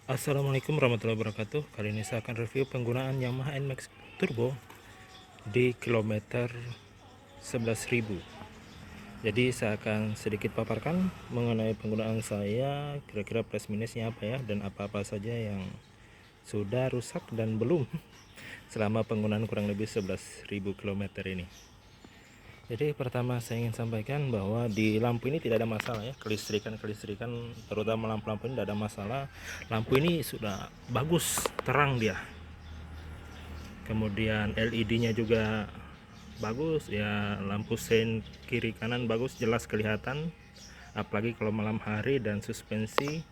Assalamualaikum warahmatullahi wabarakatuh. Kali ini saya akan review penggunaan Yamaha NMAX Turbo di kilometer 11.000. Jadi saya akan sedikit paparkan mengenai penggunaan saya, kira-kira plus minusnya apa ya, dan apa-apa saja yang sudah rusak dan belum selama penggunaan kurang lebih 11.000 km ini. Jadi pertama saya ingin sampaikan bahwa di lampu ini tidak ada masalah ya, kelistrikan terutama lampu-lampu ini tidak ada masalah. Lampu ini sudah bagus, terang dia. Kemudian LED-nya juga bagus ya, lampu sein kiri kanan bagus, jelas kelihatan. Apalagi kalau malam hari, dan suspensi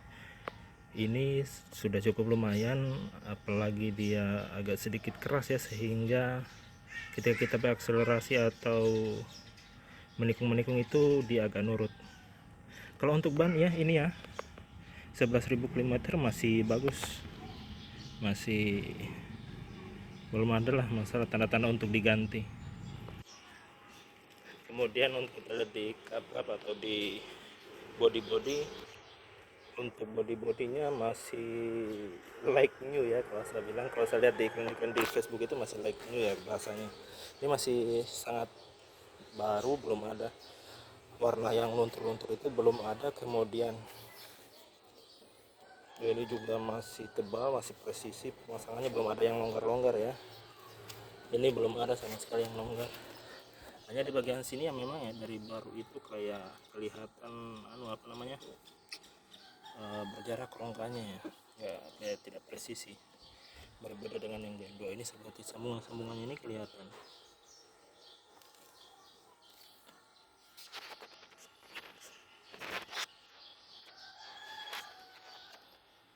ini sudah cukup lumayan, apalagi dia agak sedikit keras ya, sehingga ketika kita berakselerasi atau menikung itu dia agak nurut. Kalau untuk ban ya, ini ya 11.000 km masih bagus, masih belum ada lah masalah tanda-tanda untuk diganti. Kemudian untuk kita lihat di kap atau di body, untuk bodinya masih like new ya, kalau saya bilang. Kalau saya lihat di iklan di Facebook itu masih like new ya bahasanya. Ini masih sangat baru, belum ada warna yang luntur-luntur itu, belum ada. Kemudian ini juga masih tebal, masih presisi pemasangannya, belum ada yang longgar-longgar ya. Ini belum ada sama sekali yang longgar, hanya di bagian sini yang memang ya dari baru itu kayak kelihatan berjarak rongkanya ya, kayak tidak presisi, berbeda dengan yang Gen 2 ini. Seperti sambungannya ini kelihatan.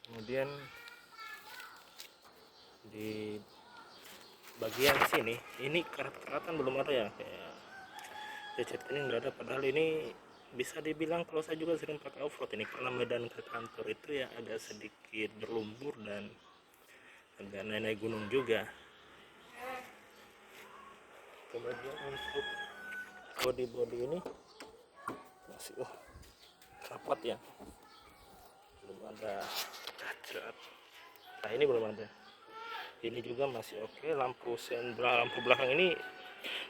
Kemudian di bagian sini ini karat-karatan belum ada ya, kayak cat ini nggak ada, padahal ini bisa dibilang kalau saya juga sering pakai offroad ini, karena medan ke kantor itu ya agak sedikit berlumpur dan agak naik gunung juga. Kemudian untuk body ini masih rapat ya, belum ada cacat. Nah ini belum ada, ini juga masih oke. Lampu belakang ini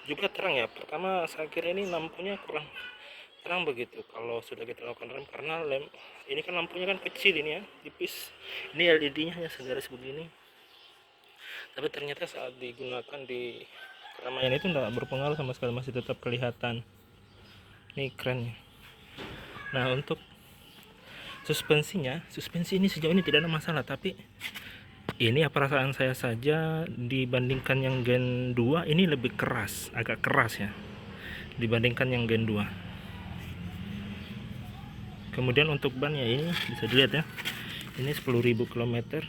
juga terang ya. Pertama saya kira ini lampunya kurang terang begitu kalau sudah kita lakukan rem, karena ini kan lampunya kan kecil ini ya, tipis. Ini LED-nya hanya segaris begini, tapi ternyata saat digunakan di keramaian itu tidak berpengaruh sama sekali, masih tetap kelihatan. Ini keren ya. Nah untuk suspensi ini sejauh ini tidak ada masalah, tapi ini ya perasaan saya saja, dibandingkan yang Gen 2 ini lebih keras, agak keras ya dibandingkan yang Gen 2. Kemudian untuk ban ya, ini bisa dilihat ya, ini 10.000 km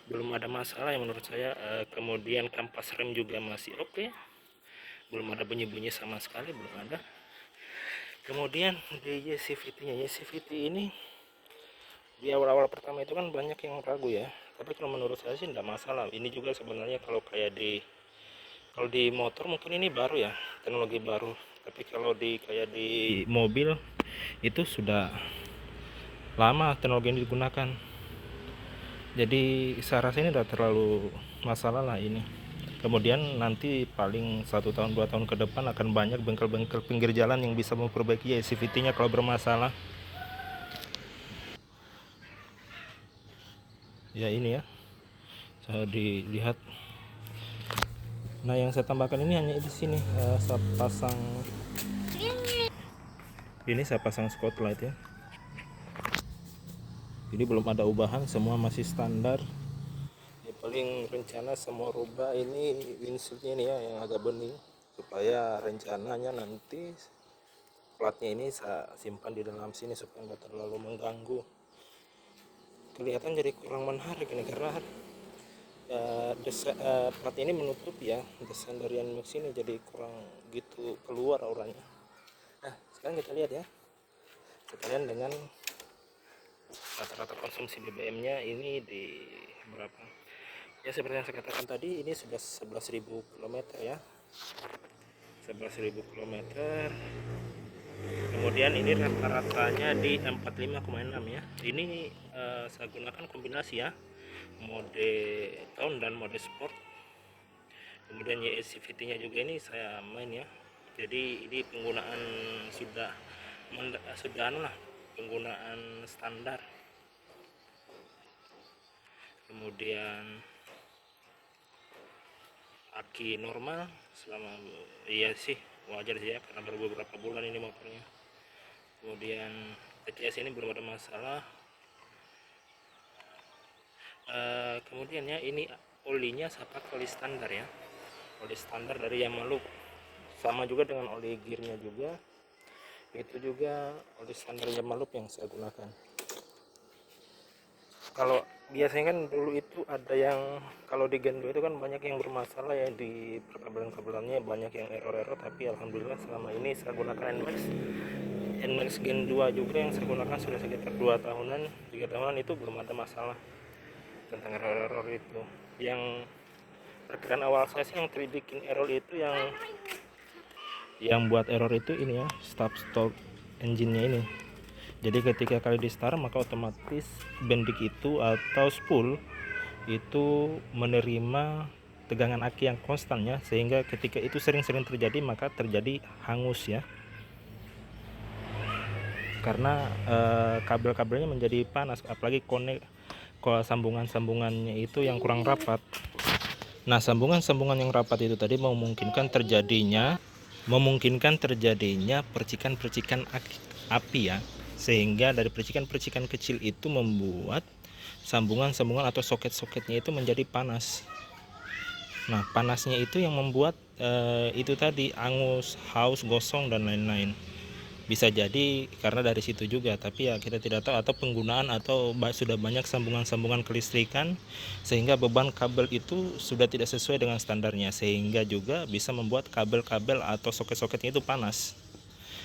belum ada masalah ya menurut saya. Kemudian kampas rem juga masih oke, belum ada bunyi-bunyi sama sekali, belum ada. Kemudian di YCVT ini di awal-awal pertama itu kan banyak yang ragu ya, tapi kalau menurut saya sih tidak masalah. Ini juga sebenarnya kalau di motor mungkin ini baru ya, teknologi baru, tapi kalau kayak di mobil itu sudah lama teknologi ini digunakan. Jadi saya rasa ini tidak terlalu masalah lah ini. Kemudian nanti paling 1 tahun 2 tahun ke depan akan banyak bengkel-bengkel pinggir jalan yang bisa memperbaiki CVT-nya kalau bermasalah. Ya ini ya, saya dilihat. Nah yang saya tambahkan ini hanya di sini, saya pasang spotlight ya. Jadi belum ada ubahan, semua masih standar ya. Paling rencana semua rubah ini windshieldnya ini ya, yang agak bening, supaya rencananya nanti platnya ini saya simpan di dalam sini supaya nggak terlalu mengganggu. Kelihatan jadi kurang menarik ini karena plat ini menutup ya, desain dari NMAX ini jadi kurang gitu keluar auranya. Nah sekarang kita lihat ya sekalian dengan rata-rata konsumsi BBM nya ini di berapa ya. Seperti yang saya katakan tadi, ini sudah 11.000 km ya, 11.000 km Kemudian ini rata-ratanya di 45,6 ya. Ini saya gunakan kombinasi ya, mode town dan mode sport. Kemudian YSCVT nya juga ini saya main ya, jadi ini penggunaan sudah anu lah, penggunaan standar. Kemudian aki normal selama, iya sih wajar sih ya, karena baru beberapa bulan ini motornya. Kemudian TCS ini belum ada masalah. Kemudian ya, ini olinya saya pakai oli standar ya, oli standar dari Yamaha, sama juga dengan oli gearnya juga, itu juga oli standar Yamaha yang saya gunakan. Kalau biasanya kan dulu itu ada yang, kalau di Gen 2 itu kan banyak yang bermasalah ya, di perkabelan-kabelannya banyak yang error-error, tapi alhamdulillah selama ini saya gunakan NMAX Gen 2 juga yang saya gunakan sudah sekitar 2 tahunan 3 tahunan, itu belum ada masalah tentang error-error itu. Yang perkiraan awal saya sih yang bikin error itu, yang buat error itu ini ya, start engine-nya ini. Jadi ketika kali di start maka otomatis bendik itu atau spool itu menerima tegangan aki yang konstan ya, sehingga ketika itu sering-sering terjadi maka terjadi hangus ya, karena kabel-kabelnya menjadi panas, apalagi sambungan-sambungannya itu yang kurang rapat. Nah, sambungan-sambungan yang rapat itu tadi memungkinkan terjadinya percikan-percikan api ya, sehingga dari percikan-percikan kecil itu membuat sambungan-sambungan atau soket-soketnya itu menjadi panas. Nah, panasnya itu yang membuat itu tadi angus, haus, gosong dan lain-lain. Bisa jadi karena dari situ juga, tapi ya kita tidak tahu, atau penggunaan atau sudah banyak sambungan-sambungan kelistrikan sehingga beban kabel itu sudah tidak sesuai dengan standarnya, sehingga juga bisa membuat kabel-kabel atau soket-soketnya itu panas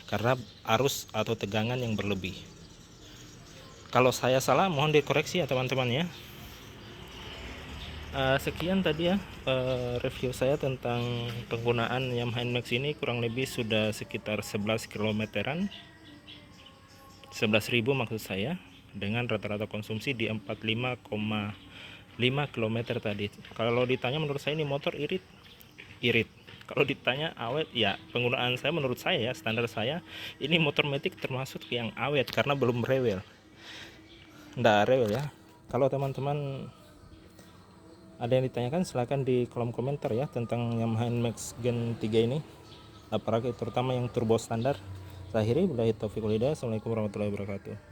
karena arus atau tegangan yang berlebih. Kalau saya salah mohon dikoreksi ya teman-teman ya. Sekian tadi ya review saya tentang penggunaan Yamaha NMAX ini, kurang lebih sudah sekitar 11 kilometeran, 11.000 maksud saya, dengan rata-rata konsumsi di 45,5 km tadi. Kalau ditanya menurut saya ini motor irit. Kalau ditanya awet ya, penggunaan saya menurut saya ya, standar saya ini motor matic termasuk yang awet karena belum rewel. Nggak rewel ya. Kalau teman-teman ada yang ditanyakan silahkan di kolom komentar ya tentang Yamaha NMAX Gen 3 ini, apalagi terutama yang turbo standar. Saya akhiri, billahi taufiq wal hidayah. Assalamualaikum warahmatullahi wabarakatuh.